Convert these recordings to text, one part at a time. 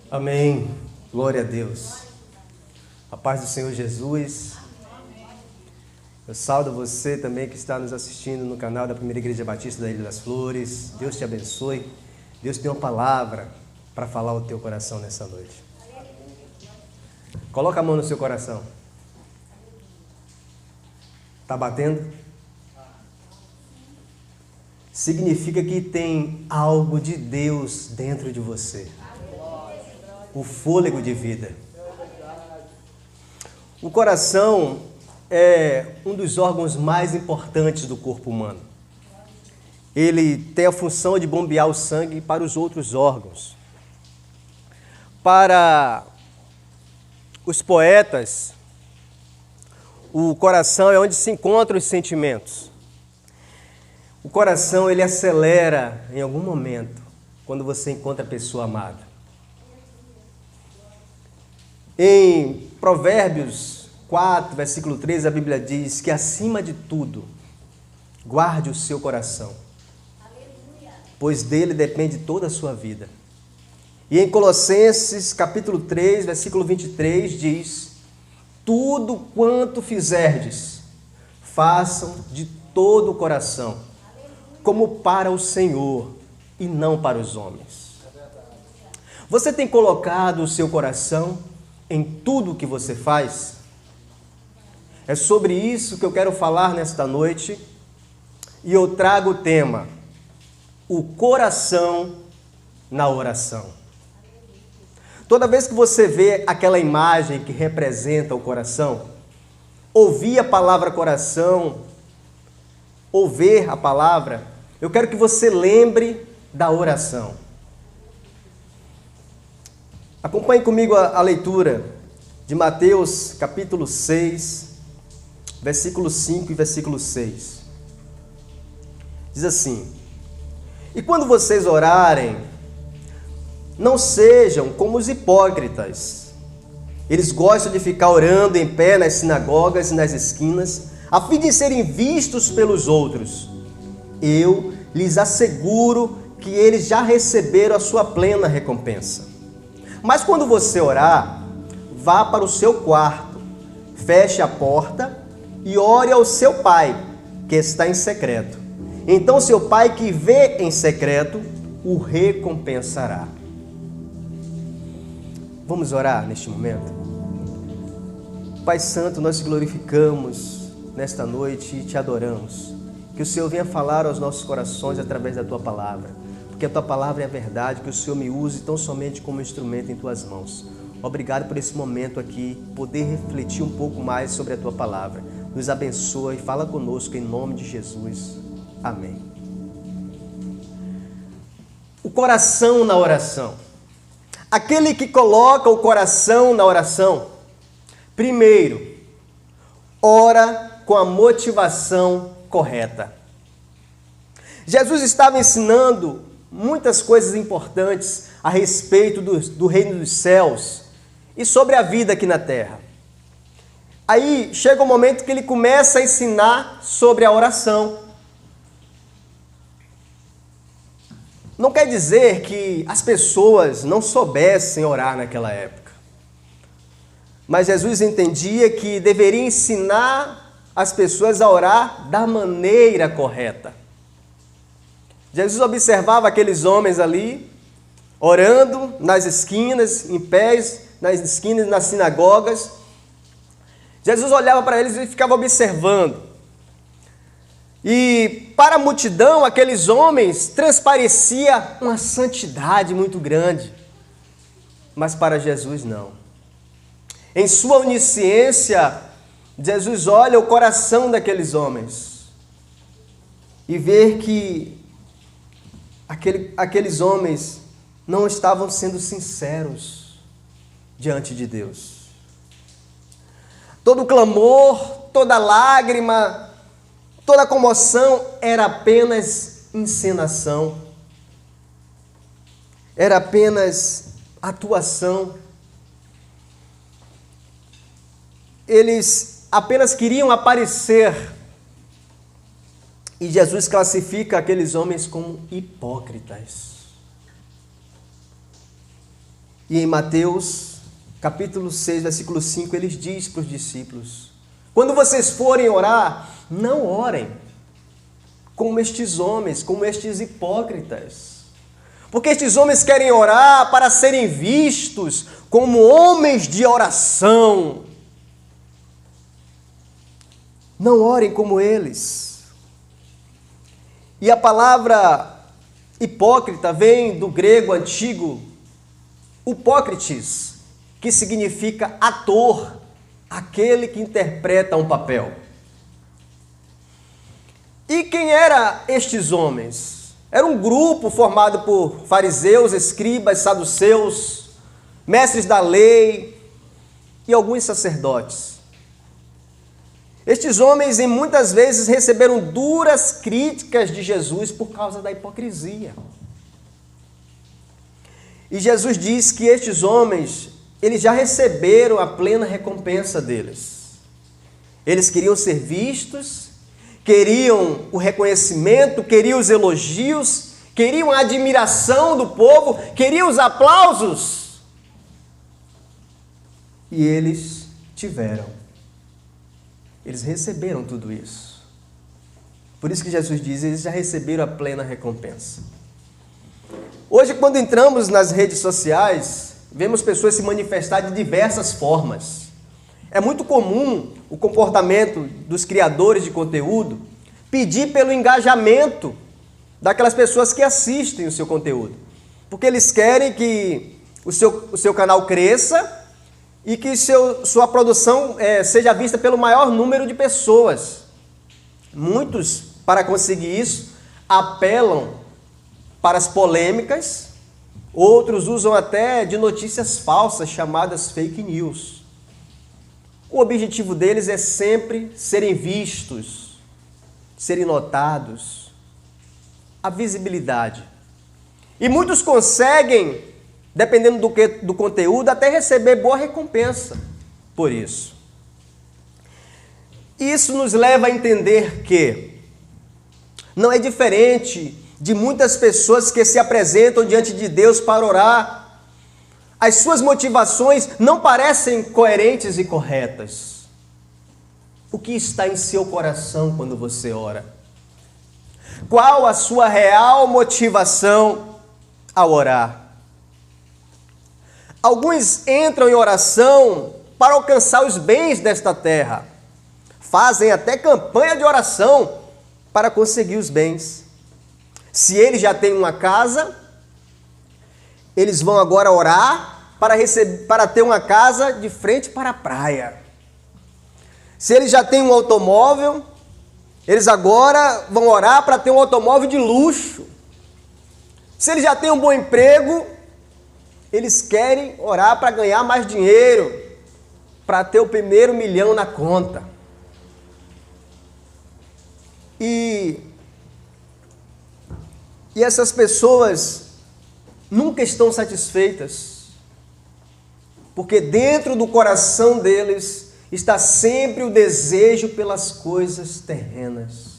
Amém. Glória a Deus. A paz do Senhor Jesus. Eu saúdo você também que está nos assistindo no canal da Primeira Igreja Batista da Ilha das Flores. Deus te abençoe. Deus tem uma palavra para falar ao teu coração nessa noite. Coloca a mão no seu coração. Está batendo? Significa que tem algo de Deus dentro de você. O fôlego de vida. O coração é um dos órgãos mais importantes do corpo humano. Ele tem a função de bombear o sangue para os outros órgãos. Para os poetas, o coração é onde se encontram os sentimentos. O coração, ele acelera em algum momento, quando você encontra a pessoa amada. Em Provérbios 4, versículo 13, a Bíblia diz que, acima de tudo, guarde o seu coração, pois dele depende toda a sua vida. E em Colossenses, capítulo 3, versículo 23, diz: tudo quanto fizerdes, façam de todo o coração, como para o Senhor e não para os homens. Você tem colocado o seu coração em tudo o que você faz? É sobre isso que eu quero falar nesta noite, e eu trago o tema: o coração na oração. Toda vez que você vê aquela imagem que representa o coração, ouvir a palavra coração, ou ver a palavra, eu quero que você lembre da oração. Acompanhe comigo a leitura de Mateus capítulo 6, versículo 5 e versículo 6. Diz assim: e quando vocês orarem, não sejam como os hipócritas. Eles gostam de ficar orando em pé nas sinagogas e nas esquinas, a fim de serem vistos pelos outros. Eu lhes asseguro que eles já receberam a sua plena recompensa. Mas quando você orar, vá para o seu quarto, feche a porta e ore ao seu pai, que está em secreto. Então seu pai que vê em secreto o recompensará. Vamos orar neste momento? Pai Santo, nós te glorificamos nesta noite e te adoramos. Que o Senhor venha falar aos nossos corações através da tua palavra. Porque a tua palavra é a verdade, que o Senhor me use tão somente como instrumento em tuas mãos. Obrigado por esse momento aqui, poder refletir um pouco mais sobre a tua palavra. Nos abençoa e fala conosco em nome de Jesus. Amém. O coração na oração. Aquele que coloca o coração na oração, primeiro, ora com a motivação correta. Jesus estava ensinando muitas coisas importantes a respeito do reino dos céus e sobre a vida aqui na terra. Aí chega o momento que ele começa a ensinar sobre a oração. Não quer dizer que as pessoas não soubessem orar naquela época. Mas Jesus entendia que deveria ensinar as pessoas a orar da maneira correta. Jesus observava aqueles homens ali, orando nas esquinas, em pés, nas esquinas, nas sinagogas. Jesus olhava para eles e ficava observando. E para a multidão, aqueles homens transparecia uma santidade muito grande. Mas para Jesus não. Em sua onisciência, Jesus olha o coração daqueles homens e vê que aqueles homens não estavam sendo sinceros diante de Deus. Todo clamor, toda lágrima, toda comoção era apenas encenação, era apenas atuação. Eles apenas queriam aparecer. E Jesus classifica aqueles homens como hipócritas. E em Mateus, capítulo 6, versículo 5, ele diz para os discípulos: quando vocês forem orar, não orem como estes homens, como estes hipócritas. Porque estes homens querem orar para serem vistos como homens de oração. Não orem como eles. E a palavra hipócrita vem do grego antigo upócrites, que significa ator, aquele que interpreta um papel. E quem eram estes homens? Era um grupo formado por fariseus, escribas, saduceus, mestres da lei e alguns sacerdotes. Estes homens, em muitas vezes, receberam duras críticas de Jesus por causa da hipocrisia. E Jesus diz que estes homens, eles já receberam a plena recompensa deles. Eles queriam ser vistos, queriam o reconhecimento, queriam os elogios, queriam a admiração do povo, queriam os aplausos. E eles tiveram. Eles receberam tudo isso. Por isso que Jesus diz, eles já receberam a plena recompensa. Hoje, quando entramos nas redes sociais, vemos pessoas se manifestar de diversas formas. É muito comum o comportamento dos criadores de conteúdo pedir pelo engajamento daquelas pessoas que assistem o seu conteúdo. Porque eles querem que o seu canal cresça e que sua produção seja vista pelo maior número de pessoas. Muitos, para conseguir isso, apelam para as polêmicas, outros usam até de notícias falsas, chamadas fake news. O objetivo deles é sempre serem vistos, serem notados, a visibilidade. E muitos conseguem, dependendo do conteúdo, até receber boa recompensa por isso. Isso nos leva a entender que não é diferente de muitas pessoas que se apresentam diante de Deus para orar. As suas motivações não parecem coerentes e corretas. O que está em seu coração quando você ora? Qual a sua real motivação ao orar? Alguns entram em oração para alcançar os bens desta terra. Fazem até campanha de oração para conseguir os bens. Se eles já têm uma casa, eles vão agora orar para ter uma casa de frente para a praia. Se eles já têm um automóvel, eles agora vão orar para ter um automóvel de luxo. Se eles já têm um bom emprego, eles querem orar para ganhar mais dinheiro, para ter o primeiro milhão na conta. E essas pessoas nunca estão satisfeitas, porque dentro do coração deles está sempre o desejo pelas coisas terrenas,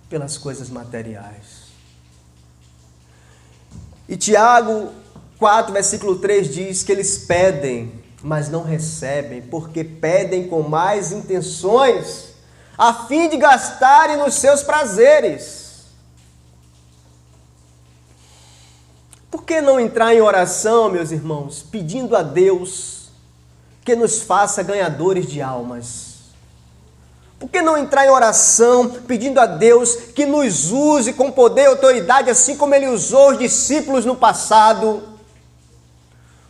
pelas coisas materiais. E Tiago 4, versículo 3 diz que eles pedem, mas não recebem, porque pedem com más intenções, a fim de gastarem nos seus prazeres. Por que não entrar em oração, meus irmãos, pedindo a Deus que nos faça ganhadores de almas? Por que não entrar em oração pedindo a Deus que nos use com poder e autoridade, assim como Ele usou os discípulos no passado?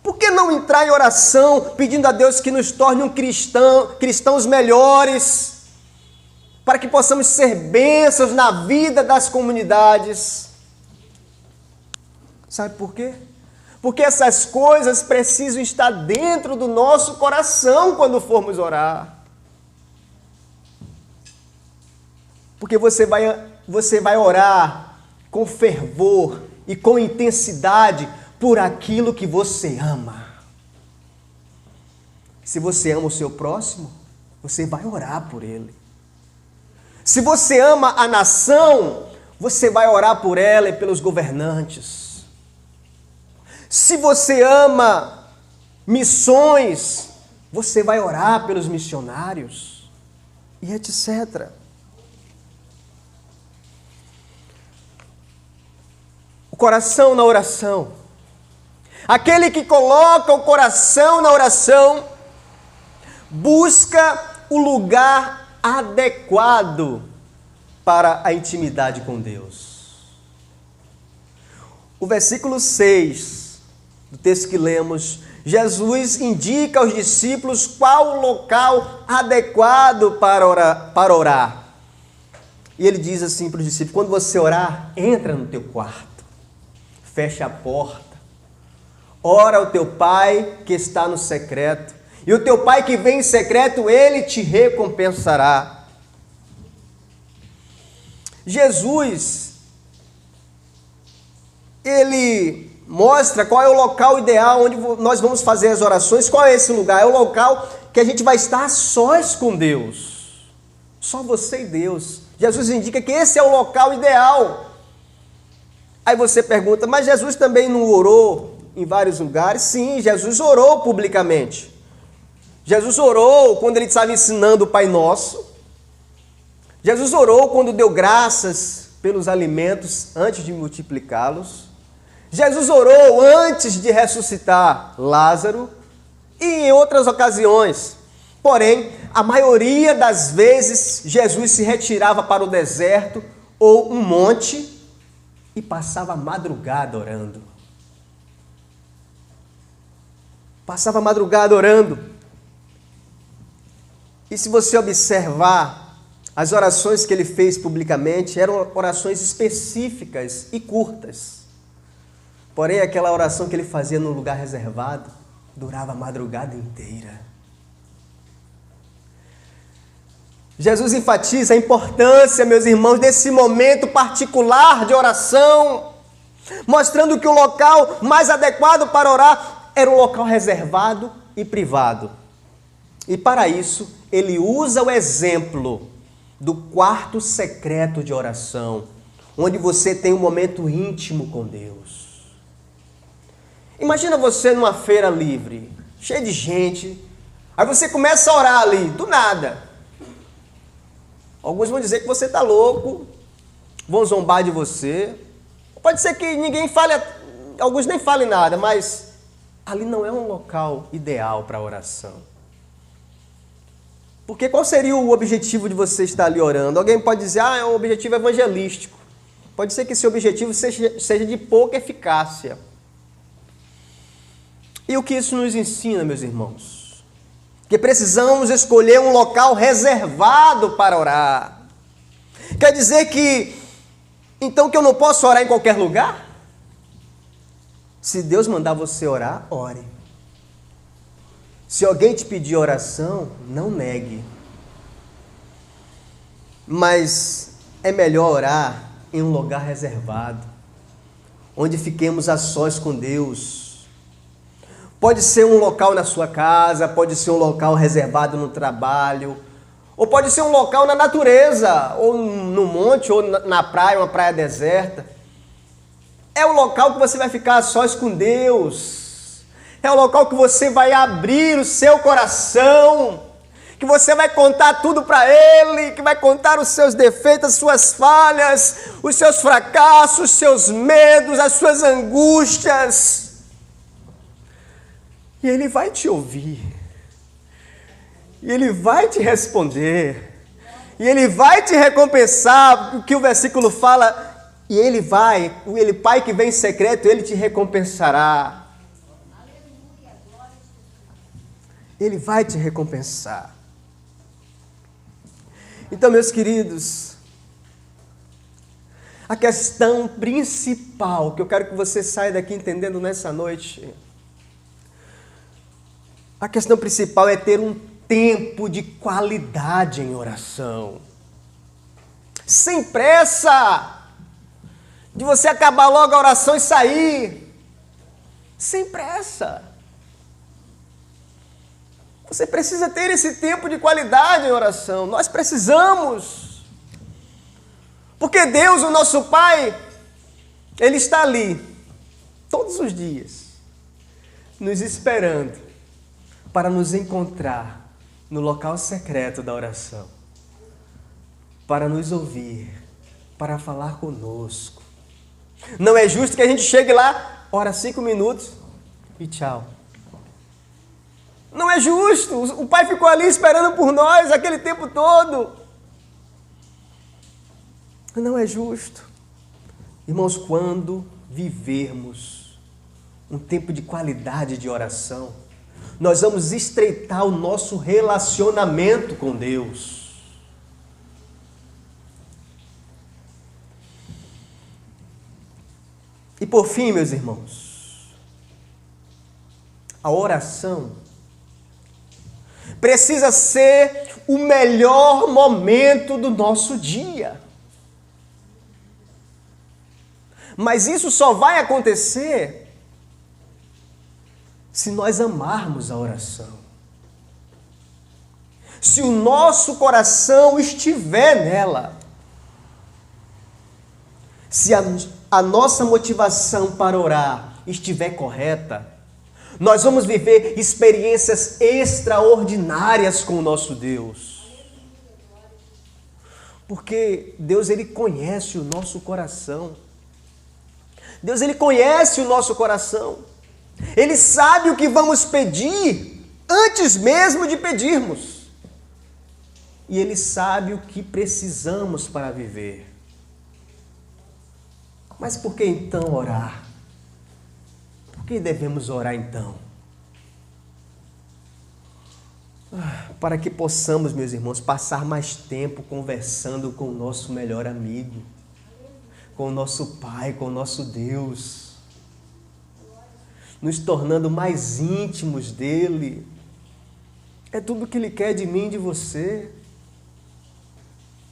Por que não entrar em oração pedindo a Deus que nos torne cristãos melhores, para que possamos ser bênçãos na vida das comunidades? Sabe por quê? Porque essas coisas precisam estar dentro do nosso coração quando formos orar. Porque você vai orar com fervor e com intensidade por aquilo que você ama. Se você ama o seu próximo, você vai orar por ele. Se você ama a nação, você vai orar por ela e pelos governantes. Se você ama missões, você vai orar pelos missionários e etc. O coração na oração. Aquele que coloca o coração na oração busca o lugar adequado para a intimidade com Deus. O versículo 6 do texto que lemos, Jesus indica aos discípulos qual o local adequado para orar. E ele diz assim para os discípulos: quando você orar, entra no teu quarto, fecha a porta, ora ao teu Pai que está no secreto, e o teu Pai que vem em secreto, Ele te recompensará. Jesus, Ele mostra qual é o local ideal onde nós vamos fazer as orações. Qual é esse lugar? É o local que a gente vai estar a sós com Deus. Só você e Deus. Jesus indica que esse é o local ideal. Aí você pergunta, mas Jesus também não orou em vários lugares? Sim, Jesus orou publicamente. Jesus orou quando ele estava ensinando o Pai Nosso. Jesus orou quando deu graças pelos alimentos antes de multiplicá-los. Jesus orou antes de ressuscitar Lázaro e em outras ocasiões. Porém, a maioria das vezes, Jesus se retirava para o deserto ou um monte e passava a madrugada orando. Passava a madrugada orando. E se você observar, as orações que ele fez publicamente eram orações específicas e curtas. Porém, aquela oração que ele fazia num lugar reservado durava a madrugada inteira. Jesus enfatiza a importância, meus irmãos, desse momento particular de oração, mostrando que o local mais adequado para orar era um local reservado e privado. E para isso, ele usa o exemplo do quarto secreto de oração, onde você tem um momento íntimo com Deus. Imagina você numa feira livre, cheia de gente, aí você começa a orar ali, do nada. Alguns vão dizer que você está louco, vão zombar de você. Pode ser que ninguém fale, alguns nem falem nada, mas ali não é um local ideal para oração. Porque qual seria o objetivo de você estar ali orando? Alguém pode dizer, é um objetivo evangelístico. Pode ser que esse objetivo seja de pouca eficácia. E o que isso nos ensina, meus irmãos? Que precisamos escolher um local reservado para orar. Quer dizer que, então, que eu não posso orar em qualquer lugar? Se Deus mandar você orar, ore. Se alguém te pedir oração, não negue. Mas é melhor orar em um lugar reservado, onde fiquemos a sós com Deus. Pode ser um local na sua casa, pode ser um local reservado no trabalho, ou pode ser um local na natureza, ou no monte, ou na praia, uma praia deserta. É o local que você vai ficar a sós com Deus. É o local que você vai abrir o seu coração, que você vai contar tudo para Ele, que vai contar os seus defeitos, as suas falhas, os seus fracassos, os seus medos, as suas angústias. E Ele vai te ouvir. E Ele vai te responder. E Ele vai te recompensar, o que o versículo fala. E Ele Pai que vem em secreto, Ele te recompensará. Ele vai te recompensar. Então, meus queridos, a questão principal que eu quero que você saia daqui entendendo nessa noite, a questão principal é ter um tempo de qualidade em oração. Sem pressa, de você acabar logo a oração e sair. Sem pressa. Você precisa ter esse tempo de qualidade em oração. Nós precisamos. Porque Deus, o nosso Pai, Ele está ali, todos os dias, nos esperando para nos encontrar no local secreto da oração, para nos ouvir, para falar conosco. Não é justo que a gente chegue lá, ora 5 minutos e tchau. Não é justo. O Pai ficou ali esperando por nós aquele tempo todo. Não é justo. Irmãos, quando vivermos um tempo de qualidade de oração, nós vamos estreitar o nosso relacionamento com Deus. E por fim, meus irmãos, a oração precisa ser o melhor momento do nosso dia. Mas isso só vai acontecer se nós amarmos a oração. Se o nosso coração estiver nela. Se a nossa motivação para orar estiver correta, nós vamos viver experiências extraordinárias com o nosso Deus. Porque Deus, Ele conhece o nosso coração. Deus, Ele conhece o nosso coração. Ele sabe o que vamos pedir antes mesmo de pedirmos. E Ele sabe o que precisamos para viver. Mas por que então orar? Por que devemos orar então? Para que possamos, meus irmãos, passar mais tempo conversando com o nosso melhor amigo, com o nosso Pai, com o nosso Deus, nos tornando mais íntimos dEle. É tudo o que Ele quer de mim e de você.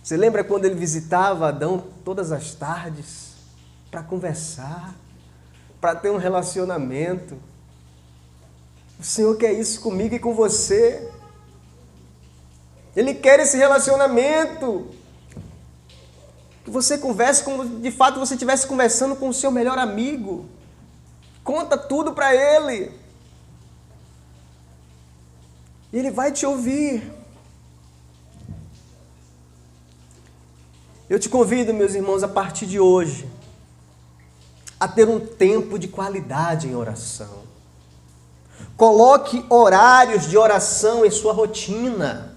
Você lembra quando Ele visitava Adão todas as tardes para conversar, para ter um relacionamento? O Senhor quer isso comigo e com você. Ele quer esse relacionamento. Que você converse como de fato você estivesse conversando com o seu melhor amigo. Conta tudo para Ele. E Ele vai te ouvir. Eu te convido, meus irmãos, a partir de hoje, a ter um tempo de qualidade em oração. Coloque horários de oração em sua rotina.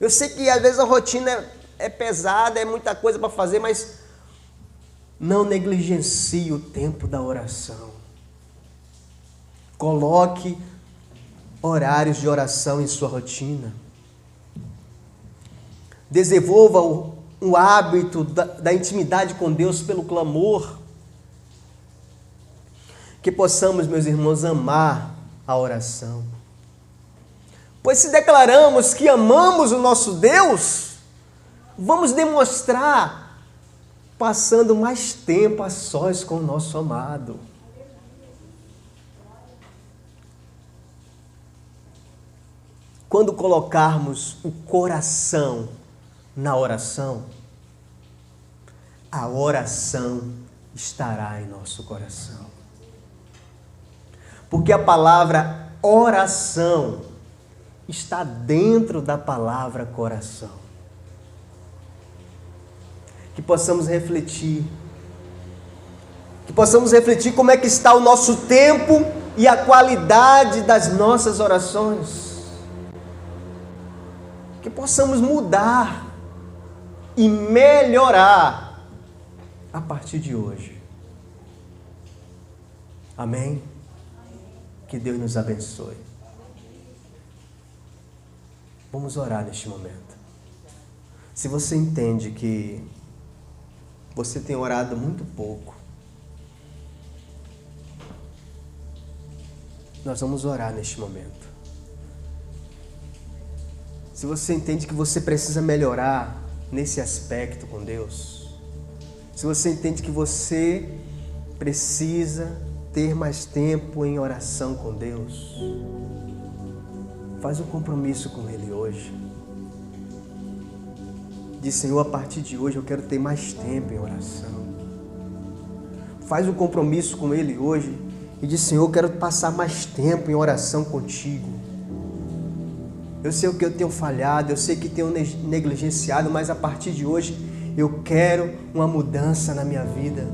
Eu sei que às vezes a rotina é pesada, é muita coisa para fazer, mas não negligencie o tempo da oração. Coloque horários de oração em sua rotina. Desenvolva o hábito da intimidade com Deus pelo clamor. Que possamos, meus irmãos, amar a oração. Pois se declaramos que amamos o nosso Deus, vamos demonstrar passando mais tempo a sós com o nosso amado. Quando colocarmos o coração na oração, a oração estará em nosso coração. Porque a palavra oração está dentro da palavra coração. Que possamos refletir como é que está o nosso tempo e a qualidade das nossas orações. Que possamos mudar e melhorar a partir de hoje. Amém? Que Deus nos abençoe. Vamos orar neste momento. Se você entende que você tem orado muito pouco, nós vamos orar neste momento. Se você entende que você precisa melhorar nesse aspecto com Deus, se você entende que você precisa ter mais tempo em oração com Deus, faz um compromisso com Ele hoje. Diz: Senhor, a partir de hoje eu quero ter mais tempo em oração. Faz um compromisso com Ele hoje e diz: Senhor, eu quero passar mais tempo em oração contigo. Eu sei o que eu tenho falhado, eu sei que tenho negligenciado, mas a partir de hoje eu quero uma mudança na minha vida.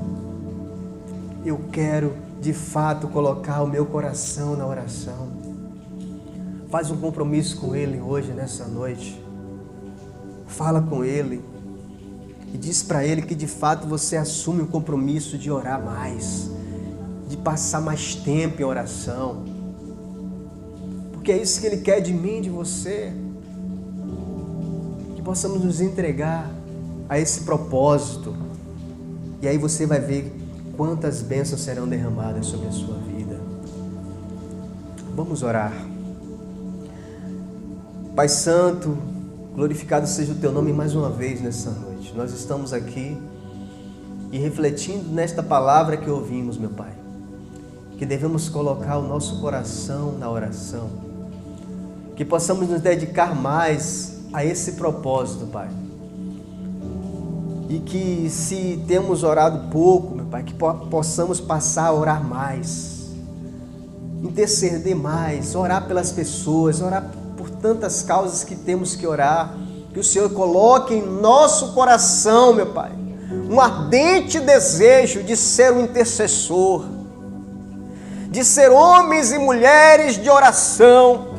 Eu quero, de fato, colocar o meu coração na oração. Faz um compromisso com Ele hoje, nessa noite. Fala com Ele e diz para Ele que, de fato, você assume o compromisso de orar mais, de passar mais tempo em oração. Porque é isso que Ele quer de mim, de você. Que possamos nos entregar a esse propósito. E aí você vai ver quantas bênçãos serão derramadas sobre a sua vida. Vamos orar. Pai Santo, glorificado seja o Teu nome mais uma vez nessa noite. Nós estamos aqui e refletindo nesta palavra que ouvimos, meu Pai. Que devemos colocar o nosso coração na oração. Que possamos nos dedicar mais a esse propósito, Pai. E que se temos orado pouco, meu Pai, que possamos passar a orar mais. Interceder mais, orar pelas pessoas, orar por tantas causas que temos que orar. Que o Senhor coloque em nosso coração, meu Pai, um ardente desejo de ser um intercessor, de ser homens e mulheres de oração.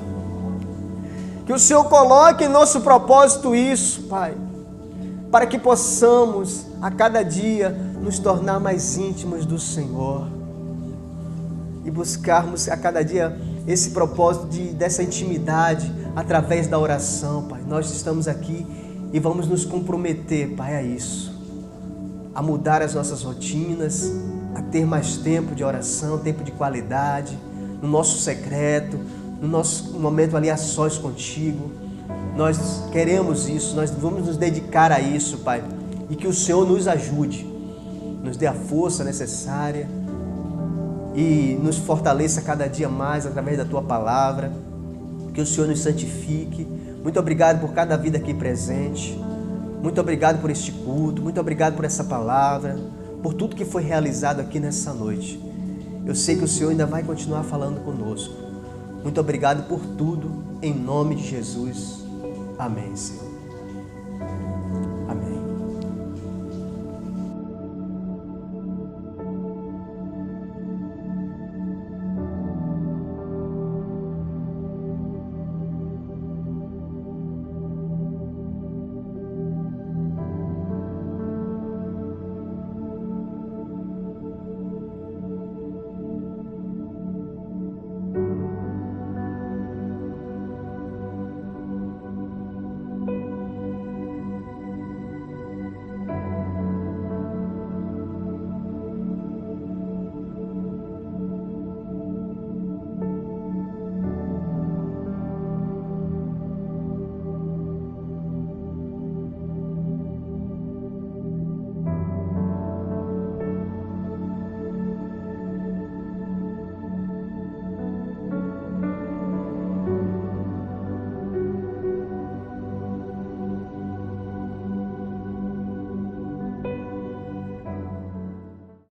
Que o Senhor coloque em nosso propósito isso, Pai, para que possamos a cada dia nos tornar mais íntimos do Senhor e buscarmos a cada dia esse propósito dessa intimidade através da oração, Pai. Nós estamos aqui e vamos nos comprometer, Pai, a isso, a mudar as nossas rotinas, a ter mais tempo de oração, tempo de qualidade, no nosso secreto, no nosso momento ali a sós contigo. Nós queremos isso, nós vamos nos dedicar a isso, Pai, e que o Senhor nos ajude, nos dê a força necessária e nos fortaleça cada dia mais através da Tua palavra, que o Senhor nos santifique. Muito obrigado por cada vida aqui presente, muito obrigado por este culto, muito obrigado por essa palavra, por tudo que foi realizado aqui nessa noite. Eu sei que o Senhor ainda vai continuar falando conosco. Muito obrigado por tudo, em nome de Jesus. Amém, Senhor.